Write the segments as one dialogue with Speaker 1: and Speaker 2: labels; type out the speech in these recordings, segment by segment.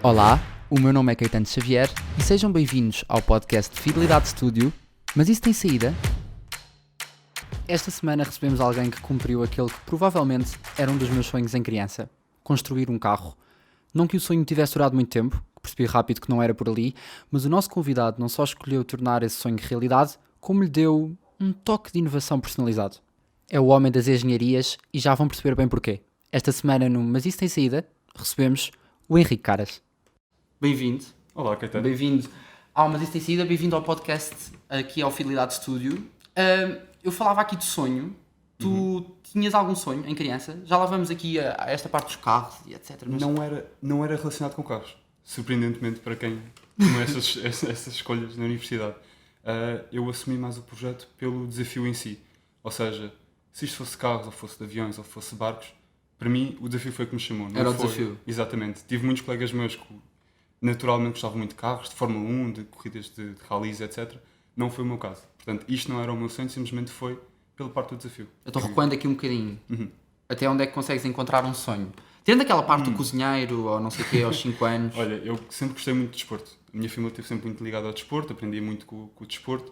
Speaker 1: Olá, o meu nome é Caetano Xavier e sejam bem-vindos ao podcast Fidelidade Studio. Mas isso tem saída? Esta semana recebemos alguém que cumpriu aquele que provavelmente era um dos meus sonhos em criança: construir um carro. Não que o sonho tivesse durado muito tempo, que percebi rápido que não era por ali, mas o nosso convidado não só escolheu tornar esse sonho realidade, como lhe deu um toque de inovação personalizado. É o homem das engenharias e já vão perceber bem porquê. Esta semana no Mas Isso Tem Saída, recebemos o Henrique Caras. Bem-vindo.
Speaker 2: Olá, Caetano.
Speaker 1: Bem-vindo ao Mas Isso Tem Saída, bem-vindo ao podcast aqui ao Fidelidade Studio. Eu falava aqui de sonho. Tu tinhas algum sonho em criança? Já lá vamos aqui a esta parte dos carros e etc. Mas...
Speaker 2: Não era relacionado com carros. Surpreendentemente para quem tomou essas escolhas na universidade. Eu assumi mais o projeto pelo desafio em si. Ou seja, se isto fosse carros, ou fosse de aviões, ou fosse barcos, para mim o desafio foi que me chamou.
Speaker 1: Era o desafio.
Speaker 2: Exatamente. Tive muitos colegas meus que naturalmente gostavam muito de carros, de Fórmula 1, de corridas de rallies, etc. Não foi o meu caso. Portanto, isto não era o meu sonho, simplesmente foi pela parte do desafio.
Speaker 1: Então recuando aqui um bocadinho. Até onde é que consegues encontrar um sonho? Tirando aquela parte do cozinheiro, ou não sei o quê, aos 5 anos.
Speaker 2: Olha, eu sempre gostei muito de desporto. A minha família esteve sempre muito ligada ao desporto, aprendi muito com o desporto.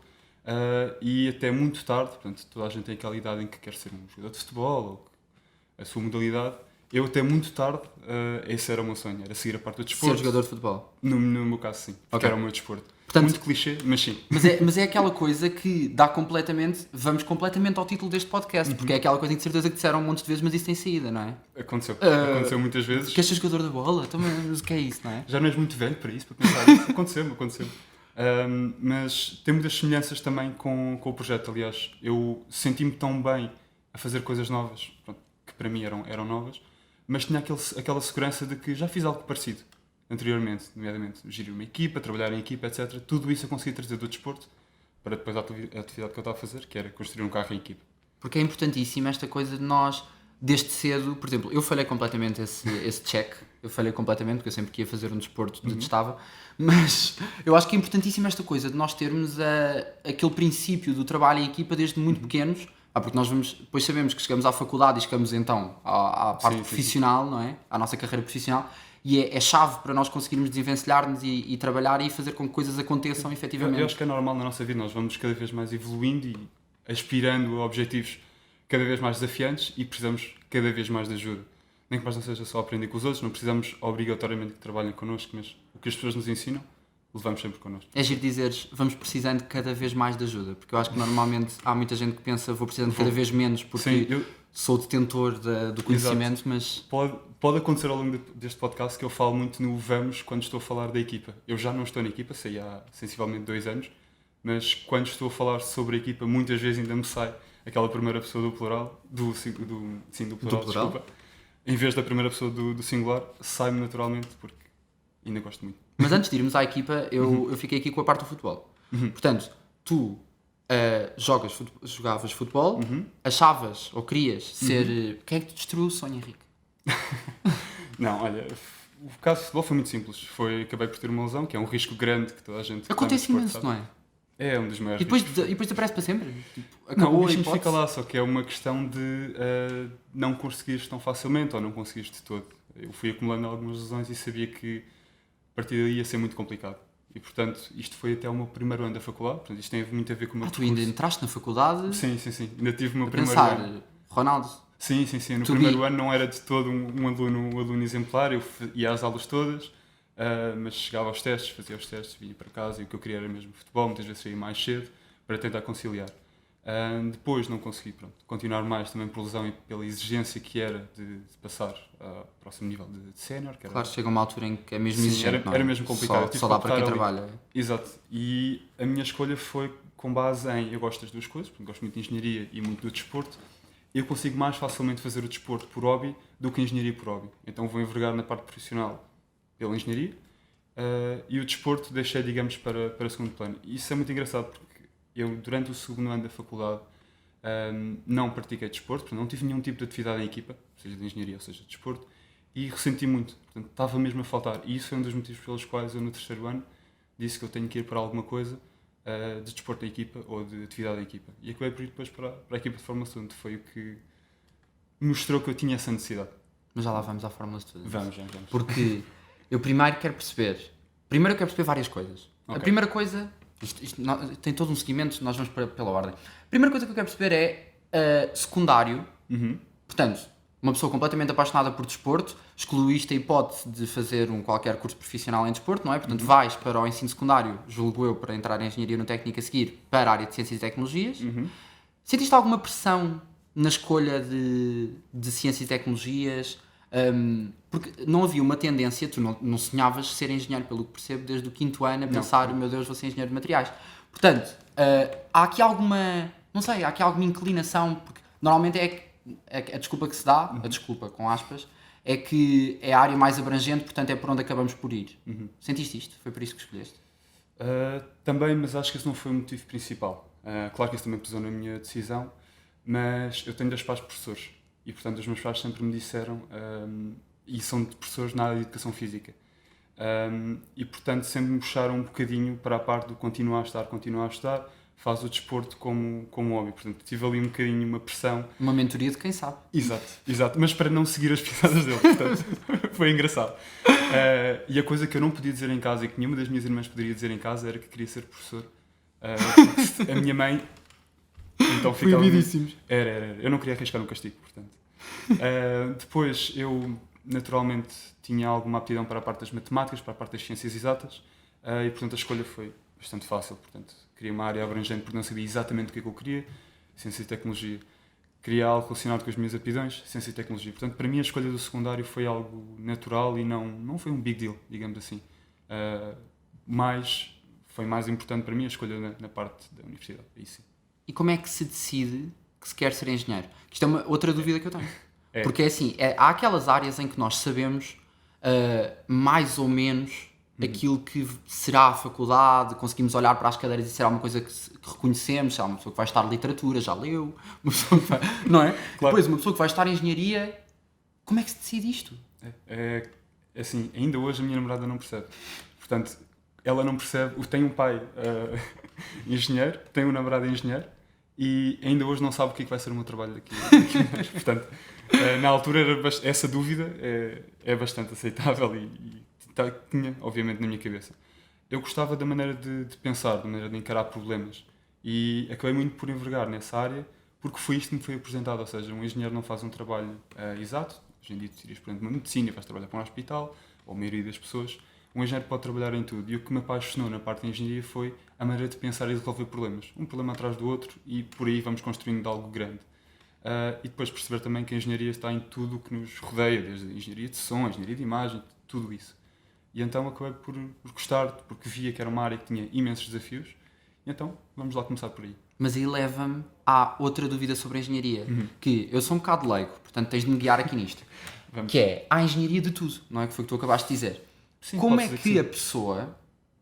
Speaker 2: E até muito tarde, portanto, toda a gente tem aquela idade em que quer ser um jogador de futebol, ou a sua modalidade. Eu até muito tarde, esse era o meu sonho, era seguir a parte do desporto.
Speaker 1: Ser jogador de futebol?
Speaker 2: No meu caso, sim, porque era o meu desporto.
Speaker 1: Portanto,
Speaker 2: muito clichê, mas sim.
Speaker 1: Mas é aquela coisa que dá completamente, vamos completamente ao título deste podcast, porque é aquela coisa em que de certeza que disseram um monte de vezes, mas isso tem saída, não é?
Speaker 2: Aconteceu muitas vezes.
Speaker 1: Queres ser jogador da bola? Então, mas o que é isso, não é?
Speaker 2: Já não és muito velho para isso, para pensar isso. Aconteceu. Mas tem muitas semelhanças também com o projeto. Aliás, eu senti-me tão bem a fazer coisas novas, pronto, que para mim eram novas, mas tinha aquela segurança de que já fiz algo parecido anteriormente, nomeadamente gerir uma equipa, trabalhar em equipa, etc. Tudo isso eu consegui trazer do desporto para depois a atividade que eu estava a fazer, que era construir um carro em equipa.
Speaker 1: Porque é importantíssimo esta coisa de nós, desde cedo, por exemplo, eu falhei completamente esse check, eu falhei completamente, porque eu sempre que ia fazer um desporto detestava, mas eu acho que é importantíssimo esta coisa de nós termos aquele princípio do trabalho em equipa desde muito pequenos, porque nós depois sabemos que chegamos à faculdade e chegamos então à parte profissional, não é? À nossa carreira profissional, e é chave para nós conseguirmos desenvencilhar-nos e trabalhar e fazer com que coisas aconteçam efetivamente.
Speaker 2: Eu acho que é normal na nossa vida, nós vamos cada vez mais evoluindo e aspirando a objetivos cada vez mais desafiantes e precisamos cada vez mais de ajuda. Nem que mais não seja só aprender com os outros, não precisamos obrigatoriamente que trabalhem connosco, mas o que as pessoas nos ensinam, levamos sempre connosco.
Speaker 1: É giro dizeres, vamos precisando cada vez mais de ajuda, porque eu acho que normalmente há muita gente que pensa, vou precisando cada vez menos, porque sou detentor do conhecimento. Exato. Mas...
Speaker 2: Pode acontecer ao longo deste podcast que eu falo muito no vamos quando estou a falar da equipa. Eu já não estou na equipa, saí há sensivelmente 2 anos, mas quando estou a falar sobre a equipa, muitas vezes ainda me sai aquela primeira pessoa do plural, do plural, desculpa. Em vez da primeira pessoa do singular, sai-me naturalmente, porque ainda gosto muito.
Speaker 1: Mas antes de irmos à equipa, eu fiquei aqui com a parte do futebol. Portanto, tu jogavas futebol, achavas ou querias ser... Quem é que te destruiu o sonho, Henrique?
Speaker 2: Não, olha, o caso de futebol foi muito simples. Acabei por ter uma lesão, que é um risco grande que toda a gente...
Speaker 1: Acontece imenso, não é?
Speaker 2: É um dos maiores
Speaker 1: e depois desaparece para sempre? Acabou
Speaker 2: o risco fica lá, só que é uma questão de não conseguires tão facilmente ou não conseguires de todo. Eu fui acumulando algumas lesões e sabia que a partir daí ia ser muito complicado. E, portanto, isto foi até o meu primeiro ano da faculdade. Portanto, isto tem muito a ver com o meu
Speaker 1: percurso. Tu ainda entraste na faculdade?
Speaker 2: Sim. Ainda tive o meu primeiro ano.
Speaker 1: Ronaldo?
Speaker 2: Sim. No primeiro ano não era de todo um aluno exemplar. Eu ia às aulas todas, mas chegava aos testes, fazia os testes, vinha para casa e o que eu queria era mesmo futebol. Muitas vezes saía mais cedo para tentar conciliar. Depois não consegui continuar mais também por lesão e pela exigência que era de passar ao próximo nível de sénior.
Speaker 1: Claro, chega uma altura em que é mesmo exigente,
Speaker 2: era mesmo complicado.
Speaker 1: Só dá para quem trabalha.
Speaker 2: Exato. E a minha escolha foi com base em... Eu gosto das duas coisas, porque gosto muito de engenharia e muito do desporto. Eu consigo mais facilmente fazer o desporto por hobby do que a engenharia por hobby. Então vou envergar na parte profissional pela engenharia e o desporto deixei, digamos, para segundo plano. E isso é muito engraçado, porque eu, durante o segundo ano da faculdade, não pratiquei desporto, porque não tive nenhum tipo de atividade em equipa, seja de engenharia ou seja de desporto, e ressenti muito. Portanto, estava mesmo a faltar. E isso foi um dos motivos pelos quais eu, no terceiro ano, disse que eu tenho que ir para alguma coisa de desporto em equipa ou de atividade em equipa. E acabei por ir depois para a equipa de Fórmula Student. Foi o que mostrou que eu tinha essa necessidade.
Speaker 1: Mas já lá vamos à Fórmula Student.
Speaker 2: Vamos.
Speaker 1: Porque Eu primeiro quero perceber várias coisas.
Speaker 2: Ok.
Speaker 1: A primeira coisa, tem todo um seguimento, nós vamos pela ordem. A primeira coisa que eu quero perceber é secundário. Portanto, uma pessoa completamente apaixonada por desporto, excluíste a hipótese de fazer qualquer curso profissional em desporto, não é? Portanto, vais para o ensino secundário, julgo eu, para entrar em engenharia no técnico a seguir, para a área de ciências e tecnologias. Sentiste alguma pressão na escolha de ciências e tecnologias? Porque não havia uma tendência, tu não sonhavas ser engenheiro, pelo que percebo, desde o 5º ano a pensar, meu Deus, vou ser engenheiro de materiais. Portanto, há aqui alguma inclinação, porque normalmente a desculpa que se dá, a desculpa com aspas, é que é a área mais abrangente, portanto é por onde acabamos por ir. Sentiste isto? Foi por isso que escolheste?
Speaker 2: Também, mas acho que esse não foi o motivo principal. Claro que isso também pesou na minha decisão, mas eu tenho 2 pais professores e, portanto, os meus pais sempre me disseram, e são professores na área de educação física, e, portanto, sempre me puxaram um bocadinho para a parte do continuar a estudar, faz o desporto como hobby. Portanto, tive ali um bocadinho uma pressão.
Speaker 1: Uma mentoria de quem sabe.
Speaker 2: Exato, mas para não seguir as pisadas dele, portanto, foi engraçado. E a coisa que eu não podia dizer em casa e que nenhuma das minhas irmãs poderia dizer em casa era que queria ser professor. A minha mãe, então ficava...
Speaker 1: Proibidíssimos.
Speaker 2: Era. Eu não queria arriscar um castigo, portanto. Depois, eu naturalmente tinha alguma aptidão para a parte das matemáticas, para a parte das ciências exatas, e portanto a escolha foi bastante fácil. Portanto, queria uma área abrangente porque não sabia exatamente o que é que eu queria, ciência e tecnologia. Queria algo relacionado com as minhas aptidões, ciência e tecnologia. Portanto, para mim a escolha do secundário foi algo natural e não foi um big deal, digamos assim. Mas foi mais importante para mim a escolha na parte da universidade. Aí sim.
Speaker 1: E como é que se decide que se quer ser engenheiro? Isto é outra dúvida que eu tenho. Porque é assim, há aquelas áreas em que nós sabemos mais ou menos aquilo que será a faculdade, conseguimos olhar para as cadeiras e será uma coisa que reconhecemos, será uma pessoa que vai estar literatura, já leu, uma pessoa que vai, não é? Claro. Depois, uma pessoa que vai estar em engenharia, como é que se decide isto?
Speaker 2: Assim, ainda hoje a minha namorada não percebe. Portanto, ela não percebe, tem um pai engenheiro, tem um namorado engenheiro, e ainda hoje não sabe o que é que vai ser o meu trabalho daqui. Portanto, na altura essa dúvida é bastante aceitável e tinha, obviamente, na minha cabeça. Eu gostava da maneira de pensar, da maneira de encarar problemas, e acabei muito por envergar nessa área porque foi isto que me foi apresentado. Ou seja, um engenheiro não faz um trabalho exato. Hoje em dia tu tirias, por exemplo, uma medicina, vais trabalhar para um hospital, ou a maioria das pessoas. Um engenheiro pode trabalhar em tudo, e o que me apaixonou na parte da engenharia foi a maneira de pensar e de resolver problemas. Um problema atrás do outro, e por aí vamos construindo algo grande. E depois perceber também que a engenharia está em tudo o que nos rodeia, desde a engenharia de som, a engenharia de imagem, tudo isso. E então acabei por gostar, porque via que era uma área que tinha imensos desafios, e então vamos lá começar por aí.
Speaker 1: Mas aí leva-me à outra dúvida sobre a engenharia, que eu sou um bocado leigo, portanto tens de me guiar aqui nisto, que é, há engenharia de tudo, não é que foi o que tu acabaste de dizer? Sim, como é que a pessoa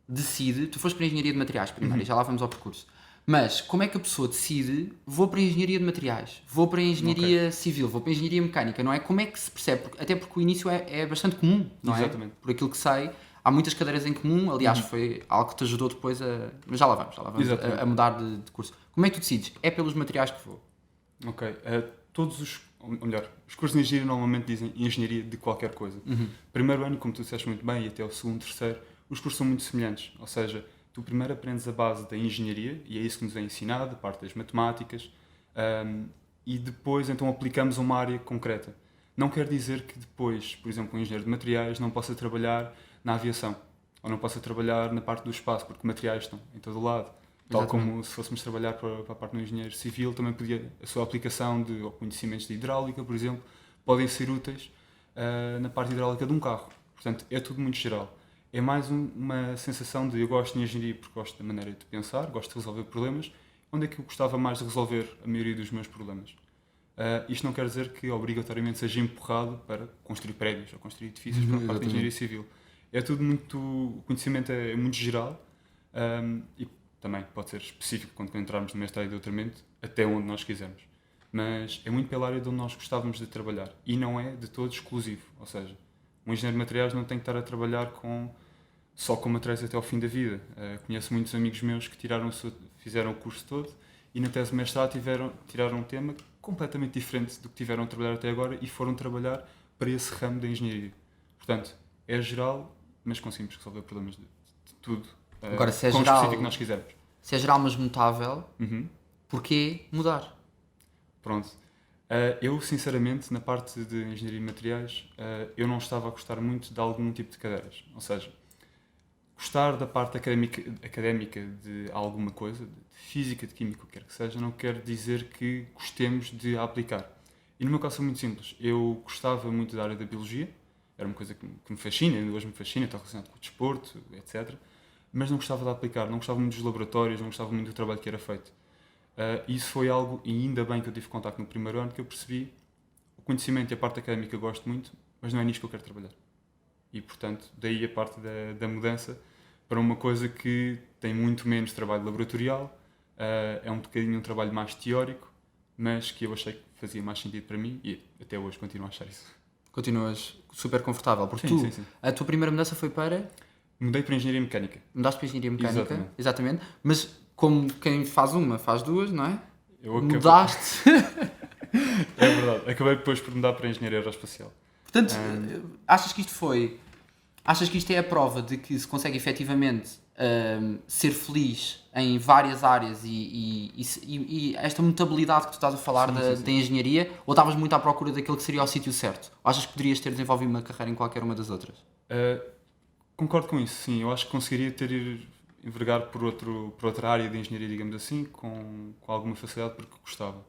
Speaker 1: decide, tu foste para a engenharia de materiais primeiro, e já lá vamos ao percurso, mas como é que a pessoa decide, vou para a engenharia de materiais, vou para a engenharia civil, vou para a engenharia mecânica, não é? Como é que se percebe? Até porque o início é bastante comum, não é?
Speaker 2: Exatamente.
Speaker 1: Por aquilo que sei, há muitas cadeiras em comum, aliás foi algo que te ajudou depois mas já lá vamos a mudar de curso. Como é que tu decides? É pelos materiais que vou?
Speaker 2: Ok, os cursos de engenharia normalmente dizem engenharia de qualquer coisa. Primeiro ano, como tu disseste muito bem, e até o segundo, terceiro, os cursos são muito semelhantes, ou seja, tu primeiro aprendes a base da engenharia, e é isso que nos é ensinado, a parte das matemáticas, e depois então aplicamos a uma área concreta. Não quer dizer que depois, por exemplo, um engenheiro de materiais não possa trabalhar na aviação, ou não possa trabalhar na parte do espaço, porque materiais estão em todo o lado. Tal como se fôssemos trabalhar para a parte do engenheiro civil, também podia, a sua aplicação de conhecimentos de hidráulica, por exemplo, podem ser úteis na parte hidráulica de um carro. Portanto, é tudo muito geral. É mais uma sensação de eu gosto de engenharia porque gosto da maneira de pensar, gosto de resolver problemas. Onde é que eu gostava mais de resolver a maioria dos meus problemas? Isto não quer dizer que obrigatoriamente seja empurrado para construir prédios ou construir edifícios para a parte de engenharia civil. É tudo muito... O conhecimento é muito geral e também pode ser específico quando entrarmos no mestrado e doutoramento, até onde nós quisermos. Mas é muito pela área de onde nós gostávamos de trabalhar e não é de todo exclusivo. Ou seja, um engenheiro de materiais não tem que estar a trabalhar só com materiais até ao fim da vida. Conheço muitos amigos meus que fizeram o curso todo e na tese de mestrado tiraram um tema completamente diferente do que tiveram a trabalhar até agora e foram trabalhar para esse ramo da engenharia. Portanto, é geral mas conseguimos resolver problemas de tudo,
Speaker 1: Agora, se é
Speaker 2: com o
Speaker 1: geral,
Speaker 2: específico que nós quisermos.
Speaker 1: se é geral mas mutável,
Speaker 2: Uhum.
Speaker 1: porquê mudar?
Speaker 2: Pronto. Eu, sinceramente, na parte de engenharia de materiais, eu não estava a gostar muito de algum tipo de cadeiras. Ou seja, gostar da parte académica de alguma coisa, de física, de química, o que quer que seja, não quer dizer que gostemos de a aplicar. E no meu caso foi muito simples. Eu gostava muito da área da biologia, era uma coisa que me fascina, ainda hoje me fascina, está relacionado com o desporto, etc. Mas não gostava de aplicar, não gostava muito dos laboratórios, não gostava muito do trabalho que era feito. Isso foi algo, e ainda bem que eu tive contacto no primeiro ano, que eu percebi o conhecimento e a parte académica eu gosto muito, mas não é nisto que eu quero trabalhar. E, portanto, daí a parte da mudança para uma coisa que tem muito menos trabalho laboratorial, é um bocadinho um trabalho mais teórico, mas que eu achei que fazia mais sentido para mim e até hoje continuo a achar isso.
Speaker 1: Continuas super confortável, porque
Speaker 2: Sim, sim, sim.
Speaker 1: a tua primeira mudança foi para...
Speaker 2: Mudei para Engenharia Mecânica.
Speaker 1: Mudaste para Engenharia Mecânica,
Speaker 2: Exatamente.
Speaker 1: mas como quem faz uma, faz duas, não é?
Speaker 2: Eu acabei...
Speaker 1: Mudaste.
Speaker 2: É verdade. Acabei depois por mudar para Engenharia Aeroespacial.
Speaker 1: Portanto, achas que isto é a prova de que se consegue efetivamente ser feliz em várias áreas e esta mutabilidade que tu estás a falar da engenharia, ou estavas muito à procura daquilo que seria o sítio certo? Ou achas que poderias ter desenvolvido uma carreira em qualquer uma das outras?
Speaker 2: Concordo com isso, sim. Eu acho que conseguiria envergar por outra área de engenharia, digamos assim, com alguma facilidade, porque gostava.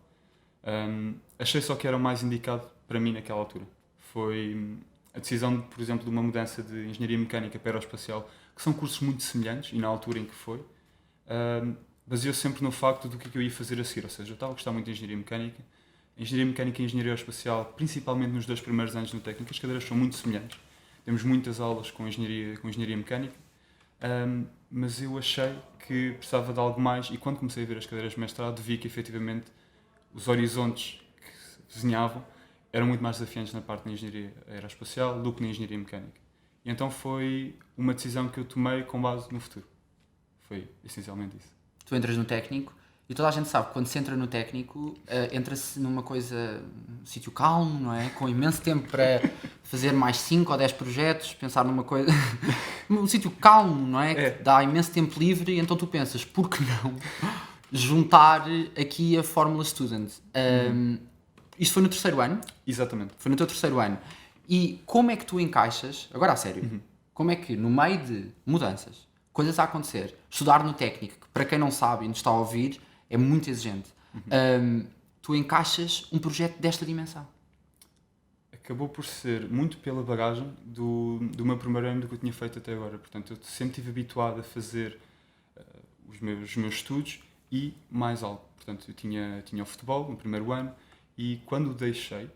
Speaker 2: Achei só que era o mais indicado para mim naquela altura. Foi a decisão, por exemplo, de uma mudança de engenharia mecânica para aeroespacial, que são cursos muito semelhantes, e na altura em que foi, baseou sempre no facto do que eu ia fazer a seguir. Ou seja, eu estava a gostar muito de engenharia mecânica. Engenharia mecânica e engenharia aeroespacial, principalmente nos 2 primeiros anos no técnico, as cadeiras são muito semelhantes. Temos muitas aulas com engenharia mecânica, mas eu achei que precisava de algo mais, e quando comecei a ver as cadeiras de mestrado vi que efetivamente os horizontes que se desenhavam eram muito mais desafiantes na parte da engenharia aeroespacial do que na engenharia mecânica. E então foi uma decisão que eu tomei com base no futuro. Foi essencialmente isso.
Speaker 1: Tu entras no técnico e toda a gente sabe que quando se entra no técnico entra-se numa coisa, um sítio calmo, não é? Com imenso tempo para fazer mais 5 ou 10 projetos, pensar numa coisa... um sítio calmo, não é? Que dá imenso tempo livre e então tu pensas, por que não juntar aqui a Fórmula Student? Isto foi no 3º ano?
Speaker 2: Exatamente.
Speaker 1: Foi no teu 3º ano. E como é que tu encaixas, agora a sério, como é que no meio de mudanças, coisas a acontecer, estudar no técnico, que para quem não sabe e nos está a ouvir, é muito exigente, tu encaixas um projeto desta dimensão?
Speaker 2: Acabou por ser muito pela bagagem do meu primeiro ano do que eu tinha feito até agora. Portanto, eu sempre estive habituado a fazer os meus estudos e mais algo. Portanto, eu tinha o futebol no primeiro ano e quando o deixei,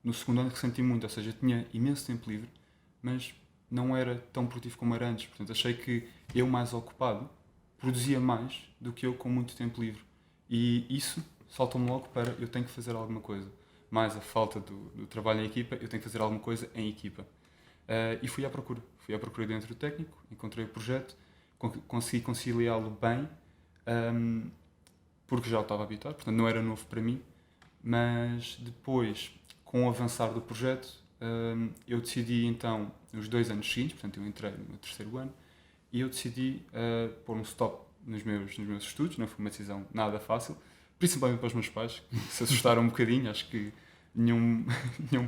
Speaker 2: no 2º ano ressenti muito. Ou seja, eu tinha imenso tempo livre, mas não era tão produtivo como era antes. Portanto, achei que eu mais ocupado produzia mais do que eu com muito tempo livre. E isso saltou-me logo para eu tenho que fazer alguma coisa. Mais a falta do trabalho em equipa, eu tenho que fazer alguma coisa em equipa. E fui à procura. Fui à procura dentro do técnico, encontrei o projeto, consegui conciliá-lo bem, porque já o estava habituado, portanto não era novo para mim. Mas depois, com o avançar do projeto, eu decidi então, nos 2 anos seguintes, portanto eu entrei no 3º ano, e eu decidi pôr um stop nos meus estudos. Não foi uma decisão nada fácil, principalmente para os meus pais, que se assustaram um bocadinho. Acho que nenhum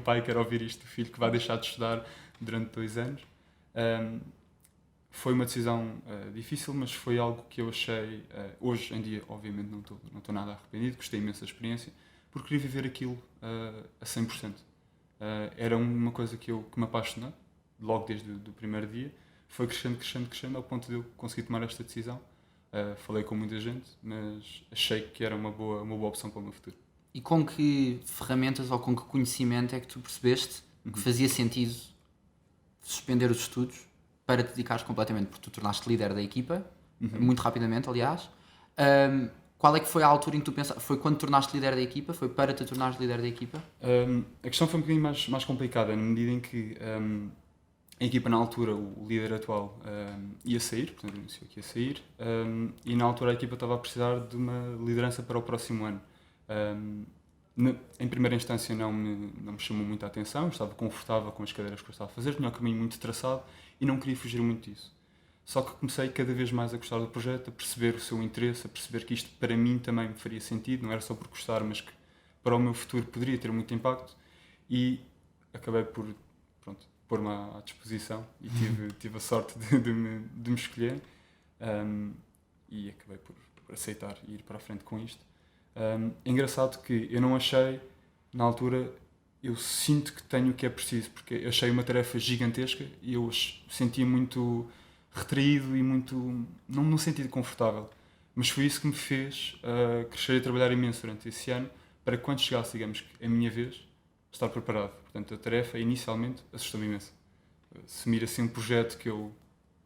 Speaker 2: pai quer ouvir isto do filho que vai deixar de estudar durante 2 anos. Foi uma decisão difícil, mas foi algo que eu achei, hoje em dia, obviamente não estou nada arrependido, gostei imenso da experiência, porque queria viver aquilo a 100%. Era uma coisa que me apaixonou, logo desde o primeiro dia. Foi crescendo, ao ponto de eu conseguir tomar esta decisão. Falei com muita gente, mas achei que era uma boa opção para o meu futuro.
Speaker 1: E com que ferramentas ou com que conhecimento é que tu percebeste que fazia sentido suspender os estudos para te dedicares completamente? Porque tu tornaste líder da equipa, muito rapidamente, aliás. Qual é que foi a altura em que tu pensaste? Foi quando tornaste líder da equipa? Foi para te tornares líder da equipa?
Speaker 2: A questão foi um bocadinho mais complicada, na medida em que a equipa, na altura, o líder atual, ia sair, portanto anunciou que ia sair, e na altura a equipa estava a precisar de uma liderança para o próximo ano. Em primeira instância não me chamou muita atenção, estava confortável com as cadeiras que eu estava a fazer, tinha um caminho muito traçado e não queria fugir muito disso. Só que comecei cada vez mais a gostar do projeto, a perceber o seu interesse, a perceber que isto para mim também me faria sentido, não era só por gostar, mas que para o meu futuro poderia ter muito impacto, e acabei por, pronto, pôr-me à disposição e tive a sorte de me escolher, e acabei por aceitar e ir para a frente com isto. É engraçado que eu não achei, na altura, eu sinto que tenho o que é preciso, porque eu achei uma tarefa gigantesca e eu sentia muito retraído e muito, não num sentido confortável, mas foi isso que me fez crescer e trabalhar imenso durante esse ano, para que quando chegasse, digamos, a minha vez, estar preparado. Portanto, a tarefa, inicialmente, assustou-me imenso. Assumir assim um projeto que eu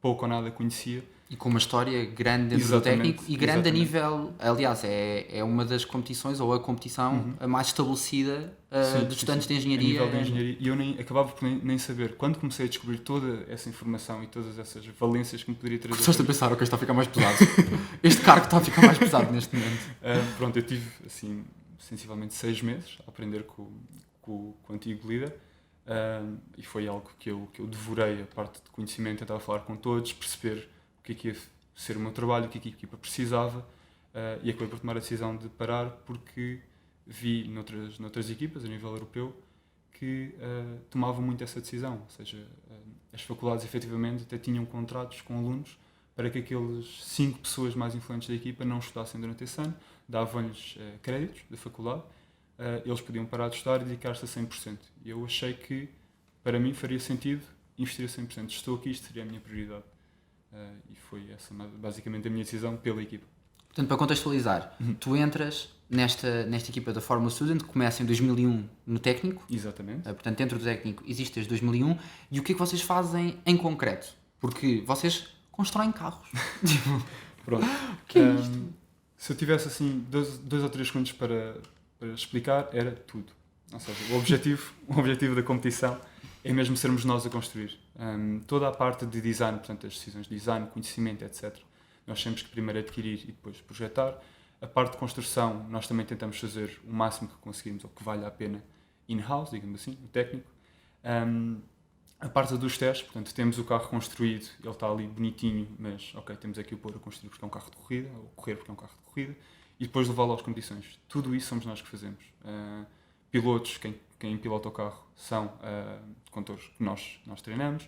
Speaker 2: pouco ou nada conhecia.
Speaker 1: E com uma história grande dentro do técnico e grande a nível, aliás, é uma das competições, ou a competição a mais estabelecida dos estudantes de engenharia.
Speaker 2: A nível de engenharia. E eu acabava por nem saber. Quando comecei a descobrir toda essa informação e todas essas valências que me poderia trazer...
Speaker 1: Começaste a pensar, ok, está a ficar mais pesado. Este cargo está a ficar mais pesado neste momento.
Speaker 2: Pronto, eu tive, assim, sensivelmente 6 meses a aprender com o antigo líder. E foi algo que eu devorei, a parte de conhecimento, tentar falar com todos, perceber o que ia ser o meu trabalho, o que a equipa precisava, e acabei por tomar a decisão de parar porque vi noutras equipas a nível europeu que tomavam muito essa decisão, ou seja, as faculdades efetivamente até tinham contratos com alunos para que aqueles 5 pessoas mais influentes da equipa não estudassem durante esse ano, davam-lhes créditos da faculdade, eles podiam parar de estudar e dedicar-se a 100%. E eu achei que, para mim, faria sentido investir a 100%. Estou aqui, isto seria a minha prioridade. E foi essa basicamente a minha decisão pela equipa.
Speaker 1: Portanto, para contextualizar, tu entras nesta equipa da Fórmula Student, que começa em 2001 no técnico.
Speaker 2: Exatamente.
Speaker 1: Portanto, dentro do técnico existe desde 2001. E o que é que vocês fazem em concreto? Porque vocês constroem carros.
Speaker 2: Pronto.
Speaker 1: O que é isto?
Speaker 2: Se eu tivesse assim 2 ou 3 segundos para explicar, era tudo. Ou seja, o objetivo da competição é mesmo sermos nós a construir. Toda a parte de design, portanto, as decisões de design, conhecimento, etc. Nós temos que primeiro adquirir e depois projetar. A parte de construção, nós também tentamos fazer o máximo que conseguimos, ou que vale a pena, in-house, digamos assim, o técnico. A parte dos testes, portanto, temos o carro construído, ele está ali bonitinho, mas, ok, temos aqui o pôr a construir porque é um carro de corrida, ou correr porque é um carro de corrida, e depois levá-lo às competições. Tudo isso somos nós que fazemos. Pilotos, quem pilota o carro, são condutores que nós treinamos.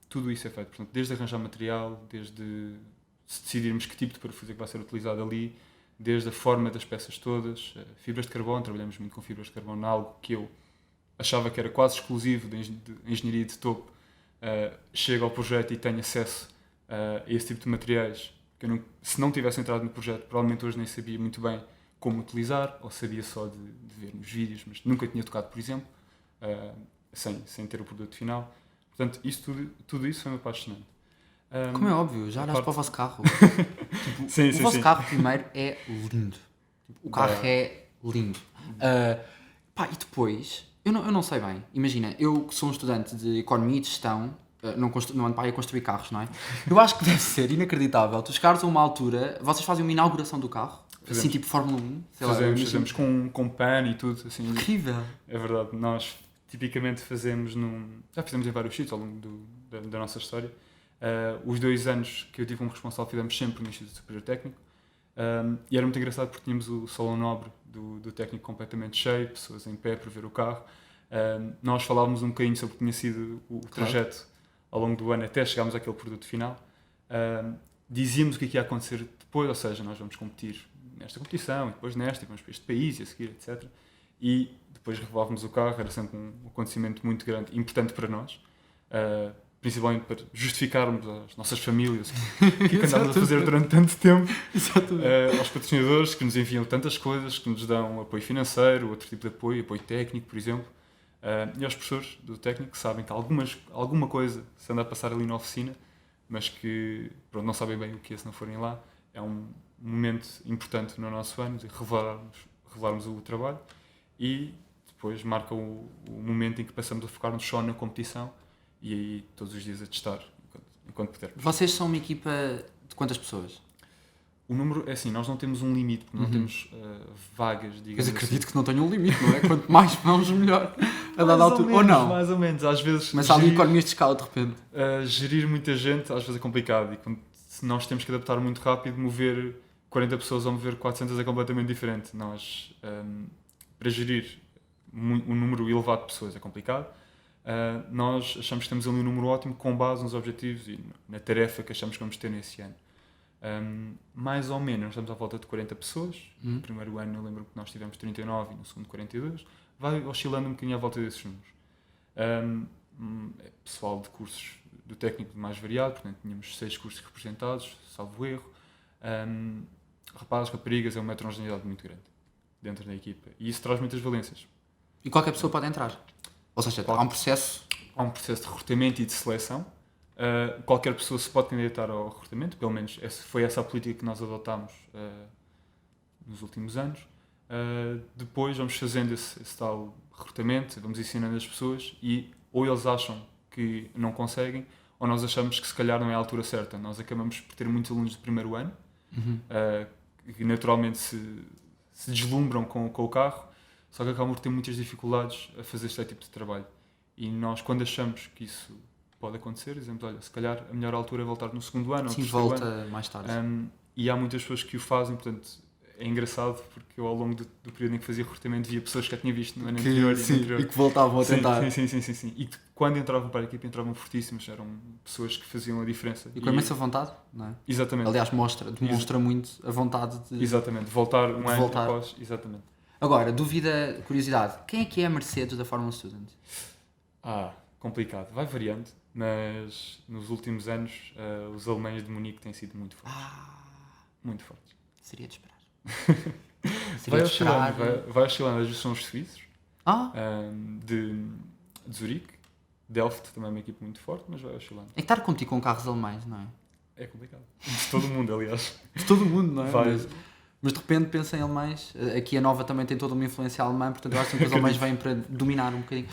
Speaker 2: Tudo isso é feito, portanto, desde arranjar material, desde decidirmos que tipo de parafuso é que vai ser utilizado ali, desde a forma das peças todas, fibras de carbono, trabalhamos muito com fibras de carbono, algo que eu achava que era quase exclusivo de engenharia de topo. Chego ao projeto e tenho acesso a esse tipo de materiais que eu se não tivesse entrado no projeto, provavelmente hoje nem sabia muito bem como utilizar, ou sabia só de ver nos vídeos, mas nunca tinha tocado, por exemplo, sem ter o produto final. Portanto, tudo isso foi-me apaixonante.
Speaker 1: Como é óbvio, já olhaste para o vosso carro.
Speaker 2: Sim,
Speaker 1: o vosso carro, primeiro, é lindo. O carro é lindo. E depois, eu não sei bem. Imagina, eu que sou um estudante de Economia e de Gestão, não ando para aí a construir carros, não é? Eu acho que deve ser inacreditável. Tu chegares a uma altura, vocês fazem uma inauguração do carro,
Speaker 2: Fazemos.
Speaker 1: assim tipo Fórmula 1.
Speaker 2: Fazemos com pan e tudo. Assim,
Speaker 1: incrível.
Speaker 2: É verdade. Nós tipicamente fazemos já fizemos em vários sítios ao longo da nossa história. Os 2 anos que eu tive como responsável fizemos sempre no Instituto Superior Técnico. E era muito engraçado porque tínhamos o salão nobre do técnico completamente cheio, pessoas em pé para ver o carro. Nós falávamos um bocadinho sobre o que tinha sido o trajeto ao longo do ano até chegarmos àquele produto final. Dizíamos o que ia acontecer depois, ou seja, nós vamos competir nesta competição, e depois nesta, e vamos para este país, e a seguir, etc. E depois revelávamos o carro, era sempre um acontecimento muito grande, importante para nós, principalmente para justificarmos às nossas famílias o que andámos a fazer durante tanto tempo, aos patrocinadores que nos enviam tantas coisas, que nos dão apoio financeiro, outro tipo de apoio técnico, por exemplo, e aos professores do técnico que sabem que alguma coisa se anda a passar ali na oficina, mas que não sabem bem o que é se não forem lá. É um momento importante no nosso ano de revelarmos o trabalho, e depois marca o momento em que passamos a focar-nos só na competição e aí todos os dias a testar enquanto pudermos.
Speaker 1: Vocês são uma equipa de quantas pessoas?
Speaker 2: O número, é assim, nós não temos um limite, porque não temos vagas, digamos
Speaker 1: Mas
Speaker 2: assim.
Speaker 1: acredito que não tenha um limite, não é? Quanto mais vamos, melhor. A dada
Speaker 2: Mais
Speaker 1: altura. Ou não?
Speaker 2: mais ou menos. Às vezes,
Speaker 1: Começa ali economias de escala, de repente.
Speaker 2: gerir muita gente, às vezes é complicado. E se nós temos que adaptar muito rápido, mover 40 pessoas ou mover 400 é completamente diferente. Nós, para gerir um número elevado de pessoas é complicado. Nós achamos que temos ali um número ótimo com base nos objetivos e na tarefa que achamos que vamos ter nesse ano. Mais ou menos, estamos à volta de 40 pessoas. No primeiro ano eu lembro que nós tivemos 39 e no segundo 42. Vai oscilando um bocadinho à volta desses números. É pessoal de cursos do técnico mais variado, portanto tínhamos 6 cursos representados, salvo erro. Rapazes, raparigas, é uma heterogeneidade muito grande dentro da equipa e isso traz muitas valências.
Speaker 1: E qualquer pessoa pode entrar. Ou seja, há um processo.
Speaker 2: Há um processo de recrutamento e de seleção. Qualquer pessoa se pode candidatar ao recrutamento, pelo menos foi essa a política que nós adotámos nos últimos anos. Depois vamos fazendo esse tal recrutamento, vamos ensinando as pessoas e ou eles acham que não conseguem ou nós achamos que se calhar não é a altura certa. Nós acabamos por ter muitos alunos do primeiro ano que naturalmente se deslumbram com o carro, só que acabam por ter muitas dificuldades a fazer este tipo de trabalho. E nós, quando achamos que isso pode acontecer, dizemos, olha, se calhar a melhor altura é voltar no segundo ano.
Speaker 1: Sim,
Speaker 2: ou
Speaker 1: volta
Speaker 2: ano.
Speaker 1: mais tarde.
Speaker 2: E há muitas pessoas que o fazem, portanto, é engraçado porque eu ao longo do período em que fazia recrutamento via pessoas que já tinha visto no ano anterior
Speaker 1: e que voltavam a tentar.
Speaker 2: Sim. E que quando entravam para a equipe entravam fortíssimos, eram pessoas que faziam a diferença.
Speaker 1: E com imensa vontade, não é?
Speaker 2: Exatamente.
Speaker 1: Aliás, demonstra muito a vontade de...
Speaker 2: Exatamente, voltar um ano
Speaker 1: voltar.
Speaker 2: após. Exatamente.
Speaker 1: Agora, dúvida, curiosidade, quem é a Mercedes da Fórmula Student?
Speaker 2: Complicado. Vai variando, mas nos últimos anos os alemães de Munique têm sido muito fortes. Muito fortes.
Speaker 1: Seria de esperar.
Speaker 2: Vai oscilando. Às vezes são os suíços, de Zurique. Delft também é uma equipe muito forte, mas vai oscilando.
Speaker 1: É que estar a competir com carros alemães, não é?
Speaker 2: É complicado. De todo o mundo, aliás.
Speaker 1: De todo o mundo, não é?
Speaker 2: Vai.
Speaker 1: Mas de repente pensa em alemães. Aqui a Nova também tem toda uma influência alemã, portanto eu acho que os alemães vêm para dominar um bocadinho.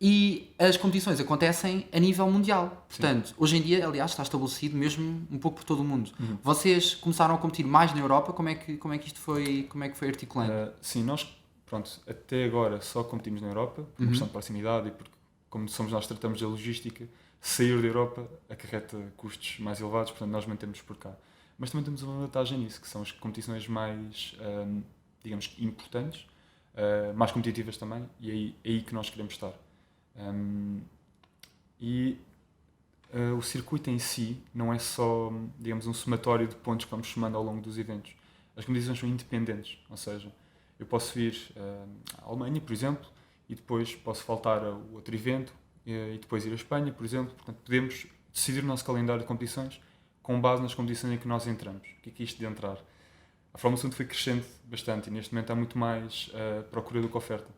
Speaker 1: E as competições acontecem a nível mundial. Portanto, hoje em dia, aliás, está estabelecido mesmo um pouco por todo o mundo. Vocês começaram a competir mais na Europa, como é que isto foi articulando?
Speaker 2: Sim, nós, até agora só competimos na Europa, por questão de proximidade e porque, como somos nós tratamos da logística, sair da Europa acarreta custos mais elevados, portanto nós mantemos por cá. Mas também temos uma vantagem nisso, que são as competições mais, digamos, importantes, mais competitivas também, e é aí que nós queremos estar. O circuito em si não é só, digamos, um somatório de pontos que vamos somando ao longo dos eventos. As competições são independentes, ou seja, eu posso ir à Alemanha, por exemplo, e depois posso faltar a outro evento, e depois ir à Espanha, por exemplo. Portanto, podemos decidir o nosso calendário de competições com base nas competições em que nós entramos. O que é isto de entrar? A Fórmula 1 foi crescendo bastante e neste momento há muito mais procura do que oferta.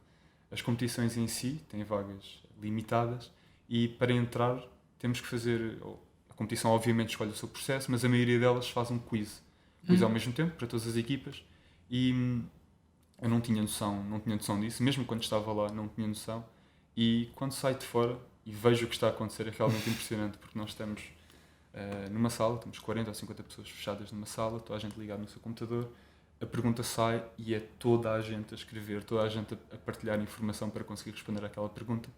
Speaker 2: As competições em si têm vagas limitadas e para entrar temos que fazer... A competição obviamente escolhe o seu processo, mas a maioria delas faz um quiz. Quiz ao mesmo tempo para todas as equipas e eu não tinha noção disso, mesmo quando estava lá não tinha noção, e quando saio de fora e vejo o que está a acontecer é realmente impressionante, porque nós estamos numa sala, temos 40 ou 50 pessoas fechadas numa sala, toda a gente ligada no seu computador, a pergunta sai e é toda a gente a escrever, toda a gente a partilhar informação para conseguir responder àquela pergunta.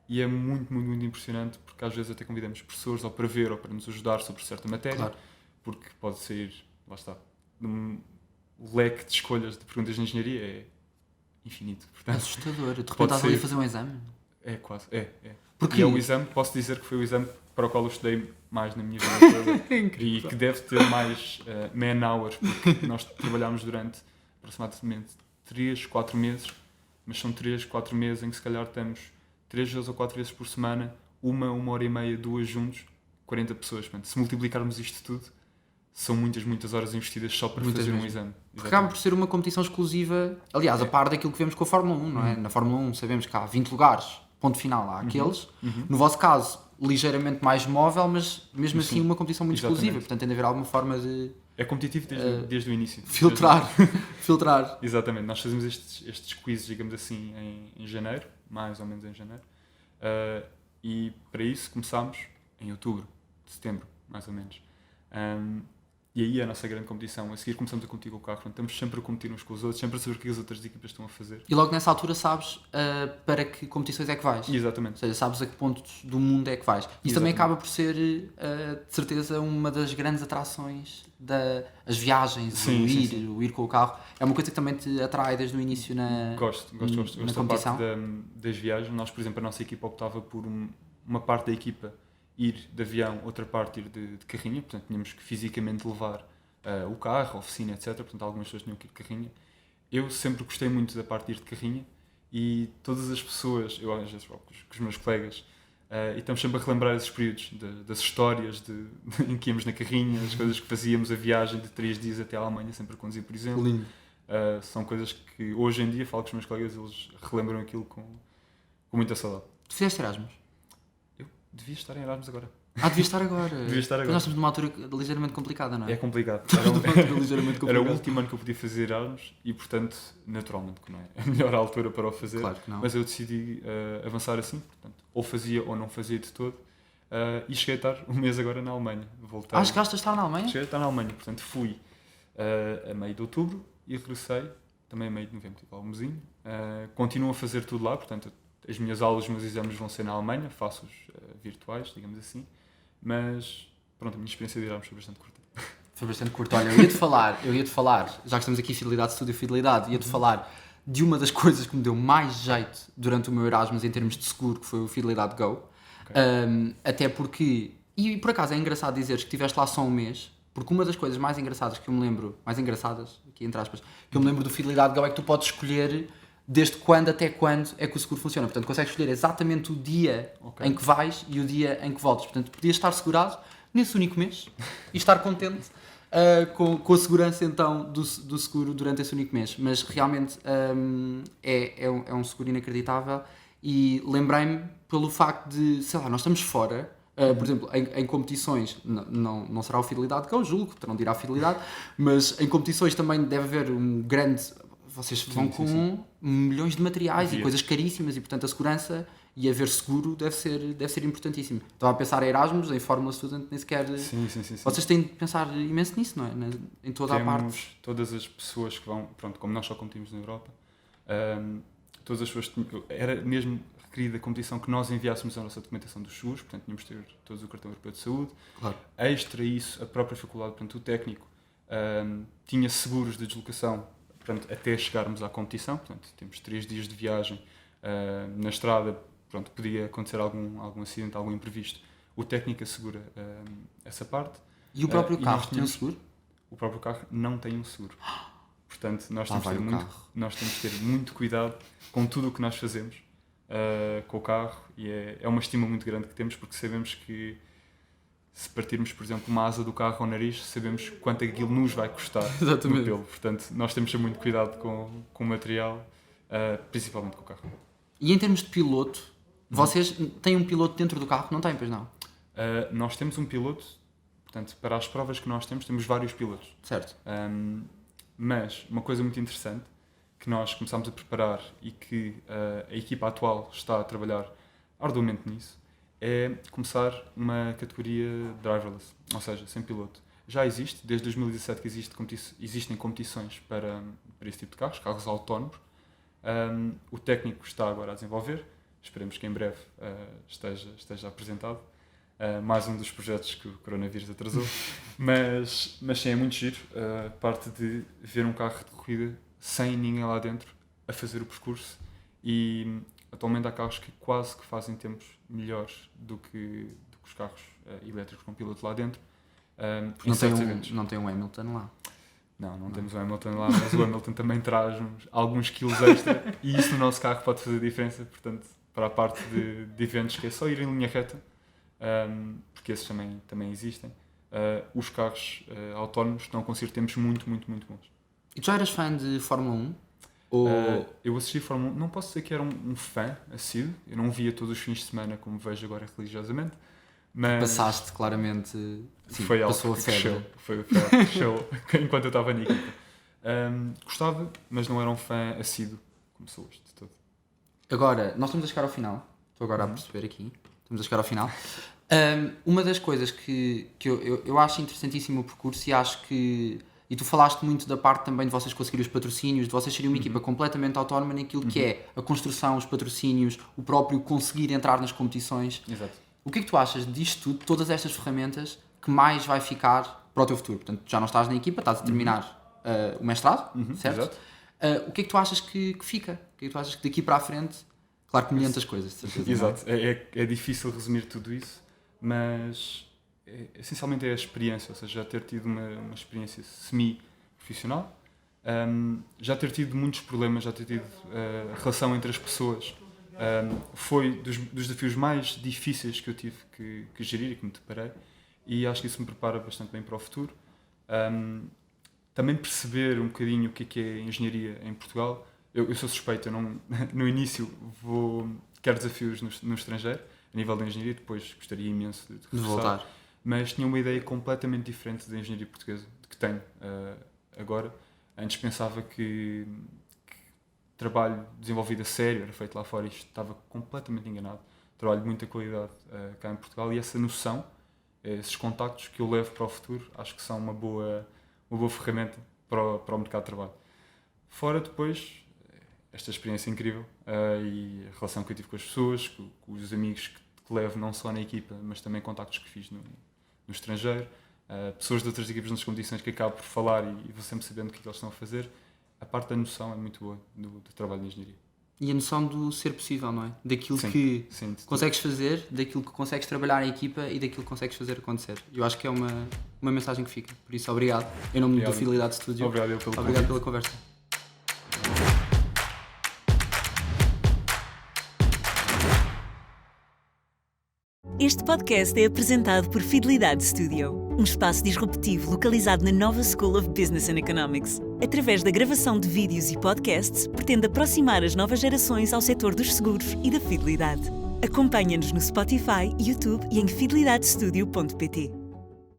Speaker 2: E é muito, muito, muito impressionante, porque às vezes até convidamos professores ou para ver ou para nos ajudar sobre certa matéria, claro. Porque pode sair, lá está, o leque de escolhas de perguntas de engenharia é infinito. Portanto,
Speaker 1: assustador. De repente estás ali a fazer um exame?
Speaker 2: É quase, é.
Speaker 1: Porque
Speaker 2: e é o exame, posso dizer que foi o exame para o qual eu estudei mais na minha vida toda e que deve ter mais man-hours, porque nós trabalhámos durante aproximadamente 3, 4 meses, mas são 3, 4 meses em que se calhar temos 3 vezes ou 4 vezes por semana, uma hora e meia, 2 juntos, 40 pessoas. Portanto, se multiplicarmos isto tudo, são muitas, muitas horas investidas só para fazer um exame.
Speaker 1: Porque acaba por ser uma competição exclusiva, aliás, a par daquilo que vemos com a Fórmula 1, não é? Na Fórmula 1 sabemos que há 20 lugares, ponto final, há aqueles. No vosso caso, ligeiramente mais móvel, mas mesmo assim uma competição muito exclusiva. Portanto, tem de haver alguma forma de...
Speaker 2: É competitivo desde o início.
Speaker 1: Filtrar.
Speaker 2: Exatamente. Nós fazemos estes quizzes, digamos assim, em janeiro, mais ou menos em janeiro. E para isso começámos em outubro, setembro, mais ou menos. E aí é a nossa grande competição. A seguir começamos a competir com o carro. Estamos sempre a competir uns com os outros, sempre a saber o que as outras equipas estão a fazer.
Speaker 1: E logo nessa altura sabes para que competições é que vais.
Speaker 2: Exatamente.
Speaker 1: Ou seja, sabes a que pontos do mundo é que vais. Isso também acaba por ser, de certeza, uma das grandes atrações das viagens,
Speaker 2: Sim.
Speaker 1: o ir com o carro. É uma coisa que também te atrai desde o início na
Speaker 2: Gosto
Speaker 1: na
Speaker 2: da
Speaker 1: competição.
Speaker 2: parte das viagens. Nós, por exemplo, a nossa equipa optava por uma parte da equipa ir de avião, outra parte ir de carrinha. Portanto, tínhamos que fisicamente levar o carro, a oficina, etc. Portanto, algumas pessoas tinham que ir de carrinha. Eu sempre gostei muito da parte de ir de carrinha e todas as pessoas, eu às vezes com os meus colegas, e estamos sempre a relembrar esses períodos das histórias em que íamos na carrinha, as coisas que fazíamos, a viagem de 3 dias até a Alemanha, sempre a conduzir, por exemplo.
Speaker 1: Lindo.
Speaker 2: São coisas que hoje em dia, falo com os meus colegas, eles relembram aquilo com muita saudade.
Speaker 1: Tu fizeste Erasmus?
Speaker 2: Eu devia estar em Erasmus agora.
Speaker 1: Devia estar agora.
Speaker 2: Devia estar agora.
Speaker 1: Nós estamos numa altura ligeiramente complicada, não é?
Speaker 2: É complicado.
Speaker 1: Ligeiramente
Speaker 2: Era o
Speaker 1: complicada.
Speaker 2: último ano que eu podia fazer Erasmus e, portanto, naturalmente que não é a melhor altura para o fazer.
Speaker 1: Claro que não.
Speaker 2: Mas eu decidi avançar assim, portanto, ou fazia ou não fazia de todo. E cheguei a estar um mês agora na Alemanha. Voltei.
Speaker 1: Chegaste a estar na Alemanha?
Speaker 2: Cheguei a estar na Alemanha, portanto, fui a meio de outubro e regressei também a meio de novembro, tipo algumzinho. Continuo a fazer tudo lá, portanto, as minhas aulas, os meus exames vão ser na Alemanha, faço-os virtuais, digamos assim. Mas, pronto, a minha experiência de Erasmus foi bastante curta.
Speaker 1: Foi bastante curto. Olha, eu ia-te falar, já que estamos aqui Fidelidade, Estúdio Fidelidade, ia-te falar de uma das coisas que me deu mais jeito durante o meu Erasmus em termos de seguro, que foi o Fidelidade Go.
Speaker 2: Okay.
Speaker 1: Até porque, e por acaso é engraçado dizeres que estiveste lá só um mês, porque uma das coisas mais engraçadas que eu me lembro, mais engraçadas, aqui entre aspas, que eu me lembro do Fidelidade Go é que tu podes escolher desde quando até quando é que o seguro funciona. Portanto, consegues escolher exatamente o dia em que vais e o dia em que voltas. Portanto, podias estar segurado nesse único mês e estar contente com a segurança então do seguro durante esse único mês. Mas realmente é um seguro inacreditável e lembrei-me pelo facto de, sei lá, nós estamos fora. Por exemplo, em competições, não será o Fidelidade Go, julgo, terão de ir à Fidelidade, mas em competições também deve haver um grande... Vocês vão com milhões de materiais e coisas caríssimas e, portanto, a segurança e haver seguro deve ser importantíssimo. Estava a pensar em Erasmus, em Fórmula Student, nem sequer...
Speaker 2: Sim.
Speaker 1: Vocês têm de pensar imenso nisso, não é? Em toda a parte.
Speaker 2: Todas as pessoas que vão... Pronto, como nós só competimos na Europa, todas as pessoas... Era mesmo requerida a competição que nós enviássemos a nossa documentação dos seguros, portanto, tínhamos de ter todos o cartão europeu de saúde.
Speaker 1: Claro.
Speaker 2: Extra isso, a própria faculdade, portanto, o técnico, tinha seguros de deslocação, portanto, até chegarmos à competição. Portanto, temos 3 dias de viagem na estrada, pronto, podia acontecer algum acidente, algum imprevisto. O técnico assegura essa parte.
Speaker 1: E o próprio carro tem um seguro?
Speaker 2: O próprio carro não tem um seguro. Portanto, nós temos de ter muito cuidado com tudo o que nós fazemos com o carro e é uma estima muito grande que temos, porque sabemos que se partirmos, por exemplo, uma asa do carro ao nariz, sabemos quanto aquilo nos vai custar no pelo. Portanto, nós temos de ter muito cuidado com o material, principalmente com o carro.
Speaker 1: E em termos de piloto, vocês têm um piloto dentro do carro? Não têm, pois não?
Speaker 2: Nós temos um piloto, portanto, para as provas que nós temos vários pilotos.
Speaker 1: Certo.
Speaker 2: Mas uma coisa muito interessante que nós começámos a preparar e que a equipa atual está a trabalhar arduamente nisso, é começar uma categoria driverless, ou seja, sem piloto. Já existe, desde 2017 que existem competições para esse tipo de carros autónomos. O técnico está agora a desenvolver, esperemos que em breve esteja apresentado. Mais um dos projetos que o coronavírus atrasou, mas sim, é muito giro a parte de ver um carro de corrida sem ninguém lá dentro a fazer o percurso, e atualmente há carros que quase que fazem tempos melhores do que os carros elétricos com piloto lá dentro.
Speaker 1: Não tem um Hamilton lá.
Speaker 2: Não temos o Hamilton lá, mas o Hamilton também traz alguns quilos extra e isso no nosso carro pode fazer diferença. Portanto, para a parte de eventos que é só ir em linha reta, porque esses também existem, os carros autónomos estão a conseguir tempos muito, muito, muito bons.
Speaker 1: E tu já eras fã de Fórmula 1?
Speaker 2: Eu assisti a Fórmula 1, não posso dizer que era um fã assíduo, eu não via todos os fins de semana como vejo agora religiosamente, mas
Speaker 1: passaste claramente,
Speaker 2: foi algo
Speaker 1: passou a febre.
Speaker 2: Foi algo que cresceu enquanto eu estava na equipa. Gostava, mas não era um fã assíduo como sou hoje de todo.
Speaker 1: Agora, nós estamos a chegar ao final, estou agora a perceber aqui, estamos a chegar ao final. Uma das coisas que eu acho interessantíssimo o percurso, e acho que... E tu falaste muito da parte também de vocês conseguirem os patrocínios, de vocês serem uma equipa completamente autónoma naquilo que é a construção, os patrocínios, o próprio conseguir entrar nas competições.
Speaker 2: Exato.
Speaker 1: O que é que tu achas disto tudo, todas estas ferramentas, que mais vai ficar para o teu futuro? Portanto, já não estás na equipa, estás a terminar o mestrado, certo?
Speaker 2: Exato.
Speaker 1: O que é que tu achas que fica? O que é que tu achas que daqui para a frente... Claro que milhentas coisas, de certeza.
Speaker 2: Exato. É difícil resumir tudo isso, mas essencialmente é a experiência, ou seja, já ter tido uma experiência semi-profissional, já ter tido muitos problemas, já ter tido a relação entre as pessoas, foi dos desafios mais difíceis que eu tive que gerir e que me deparei, e acho que isso me prepara bastante bem para o futuro. Também perceber um bocadinho o que é engenharia em Portugal. Eu sou suspeito, eu não, no início quero desafios no estrangeiro, a nível da engenharia, depois gostaria imenso de
Speaker 1: voltar.
Speaker 2: Mas tinha uma ideia completamente diferente da engenharia portuguesa, que tenho agora. Antes pensava que trabalho desenvolvido a sério era feito lá fora, e estava completamente enganado. Trabalho de muita qualidade cá em Portugal, e essa noção, esses contactos que eu levo para o futuro, acho que são uma boa ferramenta para o mercado de trabalho. Fora depois, esta experiência incrível e a relação que eu tive com as pessoas, com os amigos que levo não só na equipa, mas também contactos que fiz no estrangeiro, pessoas de outras equipas nas competições que acabo por falar e vou sempre sabendo o que eles estão a fazer. A parte da noção é muito boa do trabalho de engenharia.
Speaker 1: E a noção do ser possível, não é? Daquilo
Speaker 2: sim,
Speaker 1: que
Speaker 2: sim,
Speaker 1: consegues fazer, daquilo que consegues trabalhar em equipa e daquilo que consegues fazer acontecer. Eu acho que é uma mensagem que fica. Por isso, obrigado. Em nome do Fidelidade Studio.
Speaker 2: Obrigado
Speaker 1: pela conversa.
Speaker 3: Este podcast é apresentado por Fidelidade Studio, um espaço disruptivo localizado na Nova School of Business and Economics. Através da gravação de vídeos e podcasts, pretende aproximar as novas gerações ao setor dos seguros e da fidelidade. Acompanha-nos no Spotify, YouTube e em fidelidadestudio.pt.